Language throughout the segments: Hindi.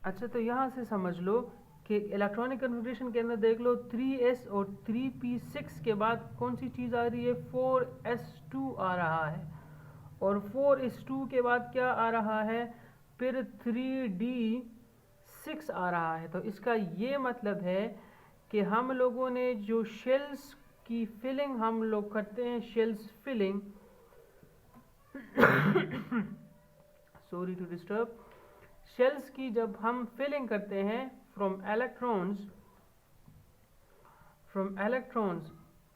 अच्छा, तो यहाँ से समझ लो कि इलेक्ट्रॉनिक कन्फिग्रेशन के अंदर देख लो 3s और 3p6 के बाद कौन सी चीज़ आ रही है, 4s2 आ रहा है, और 4s2 के बाद क्या आ रहा है, फिर 3d6 आ रहा है। तो इसका ये मतलब है कि हम लोगों ने जो शेल्स की फिलिंग हम लोग करते हैं, shells filling sorry to disturb, shells की जब हम फिलिंग करते हैं फ्रॉम इलेक्ट्रॉन्स,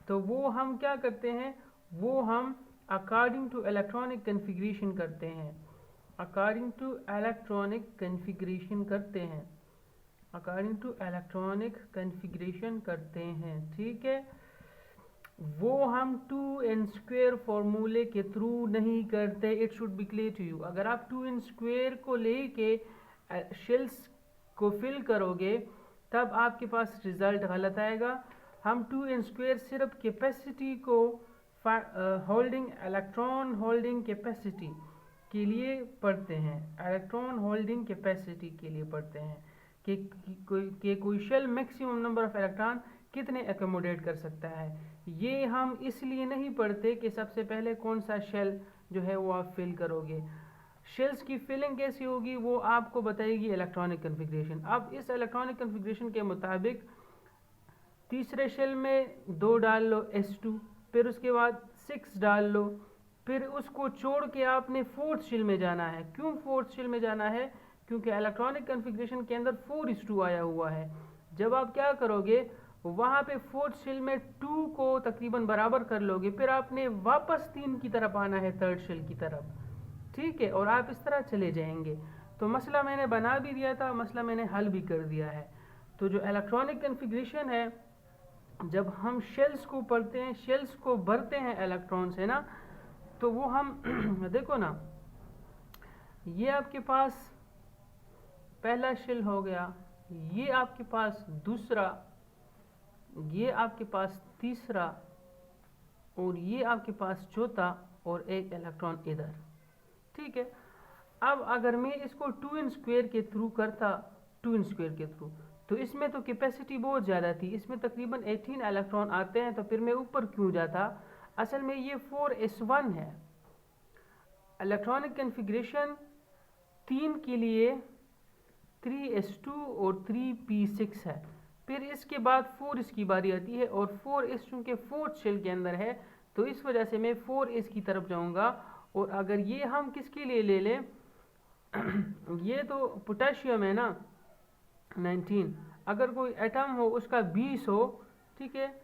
तो वो हम क्या करते हैं, वो हम अकॉर्डिंग टू इलेक्ट्रॉनिक कन्फिग्रेशन करते हैं, अकॉर्डिंग टू इलेक्ट्रॉनिक कन्फिग्रेशन करते हैं, अकॉर्डिंग टू इलेक्ट्रॉनिक कन्फिग्रेशन करते हैं, ठीक है। वो हम 2n² फॉर्मूले के थ्रू नहीं करते, it should be clear to you. अगर आप 2n² को लेके शेल्स को फिल करोगे तब आपके पास रिजल्ट गलत आएगा। हम 2n² सिर्फ कैपेसिटी को होल्डिंग इलेक्ट्रॉन होल्डिंग कैपेसिटी के लिए पढ़ते हैं, इलेक्ट्रॉन होल्डिंग कैपेसिटी के लिए पढ़ते हैं कि कोई shell maximum number of electron कितने एकोमोडेट कर सकता है। ये हम इसलिए नहीं पढ़ते कि सबसे पहले कौन सा शेल जो है वो आप फिल करोगे। शेल्स की फिलिंग कैसी होगी वो आपको बताएगी इलेक्ट्रॉनिक कन्फिग्रेशन। अब इस इलेक्ट्रॉनिक कन्फिग्रेशन के मुताबिक तीसरे शेल में 2 डाल लो s2, फिर उसके बाद 6 डाल लो, फिर उसको छोड़ के आपने फोर्थ शेल में जाना है। क्यों फोर्थ शेल में जाना है, क्योंकि इलेक्ट्रॉनिक कन्फिग्रेशन के अंदर 4:2 आया हुआ है। जब आप क्या करोगे, वहाँ पे फोर्थ शेल में 2 को तकरीबन बराबर कर लोगे, फिर आपने वापस 3 की तरफ आना है, थर्ड शेल की तरफ, ठीक है, और आप इस तरह चले जाएंगे। तो मसला मैंने बना भी दिया था, मसला मैंने हल भी कर दिया है। तो जो इलेक्ट्रॉनिक कन्फिग्रेशन है, जब हम शेल्स को पढ़ते हैं, शेल्स को भरते हैं इलेक्ट्रॉन से ना, तो वो हम देखो ना, ये आपके पास पहला शेल हो गया, ये आपके पास दूसरा, ये आपके पास तीसरा, और ये आपके पास चौथा, और एक इलेक्ट्रॉन इधर, ठीक है। अब अगर मैं इसको 2n² के थ्रू करता, 2n² के थ्रू, तो इसमें तो कैपेसिटी बहुत ज़्यादा थी, इसमें तकरीबन 18 इलेक्ट्रॉन आते हैं, तो फिर मैं ऊपर क्यों जाता। असल में ये 4s1 है। इलेक्ट्रॉनिक कन्फिग्रेशन 3 के लिए 3s2 और 3p6 है, फिर इसके बाद 4 इसकी बारी आती है, और 4s चूँकि फोर्थ शेल के अंदर है, तो इस वजह से मैं 4s की तरफ जाऊँगा। और अगर ये हम किसके लिए ले लें, ये तो पोटेशियम है ना 19, अगर कोई एटम हो उसका 20 हो, ठीक है,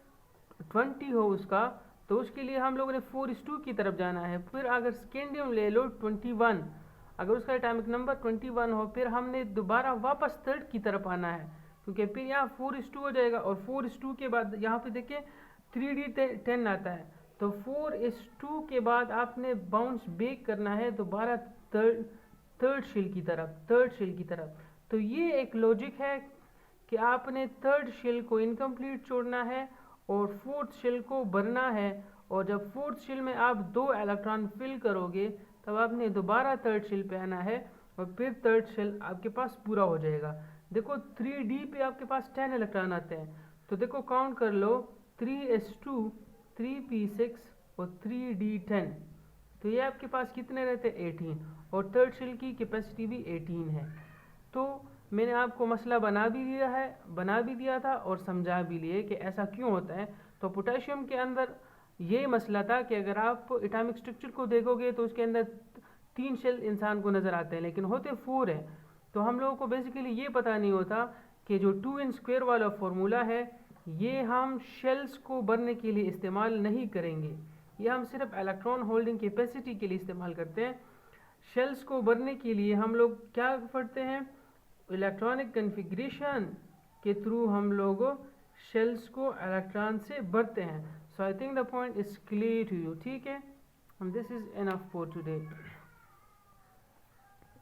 20 हो उसका, तो उसके लिए हम लोगों ने 4s2 की तरफ जाना है। फिर अगर स्कैंडियम ले लो 21, अगर उसका एटॉमिक नंबर 21 हो, फिर हमने दोबारा वापस थर्ड की तरफ आना है, क्योंकि फिर यहाँ 4s2 हो जाएगा, और 4s2 के बाद यहाँ पे देखिए 3d10 आता है, तो 4s2 के बाद आपने बाउंस बैक करना है दोबारा थर्ड शेल की तरफ, तो ये एक लॉजिक है कि आपने थर्ड शेल को इनकम्प्लीट छोड़ना है और फोर्थ शेल को भरना है, और जब फोर्थ शेल में आप 2 इलेक्ट्रॉन फिल करोगे तब आपने दोबारा थर्ड शेल पे आना है, और फिर थर्ड शेल आपके पास पूरा हो जाएगा। देखो 3d पे आपके पास 10 इलेक्ट्रॉन आते हैं, तो देखो काउंट कर लो 3s2, 3p6 और 3d10, तो ये आपके पास कितने रहते हैं 18, और थर्ड शेल की कैपेसिटी भी 18 है। तो मैंने आपको मसला बना भी दिया था और समझा भी लिए कि ऐसा क्यों होता है। तो पोटेशियम के अंदर ये मसला था कि अगर आप एटॉमिक स्ट्रक्चर को देखोगे तो उसके अंदर 3 शेल इंसान को नज़र आते हैं, लेकिन होते 4 हैं। तो हम लोगों को बेसिकली ये पता नहीं होता कि जो 2n² वाला फॉर्मूला है, ये हम शेल्स को भरने के लिए इस्तेमाल नहीं करेंगे, ये हम सिर्फ इलेक्ट्रॉन होल्डिंग कैपेसिटी के लिए इस्तेमाल करते हैं। शेल्स को भरने के लिए हम लोग क्या पढ़ते हैं, इलेक्ट्रॉनिक कन्फिग्रेशन के थ्रू हम लोग शेल्स को इलेक्ट्रॉन से भरते हैं। So I think the point is clear to you, ठीक है, and this is enough for today.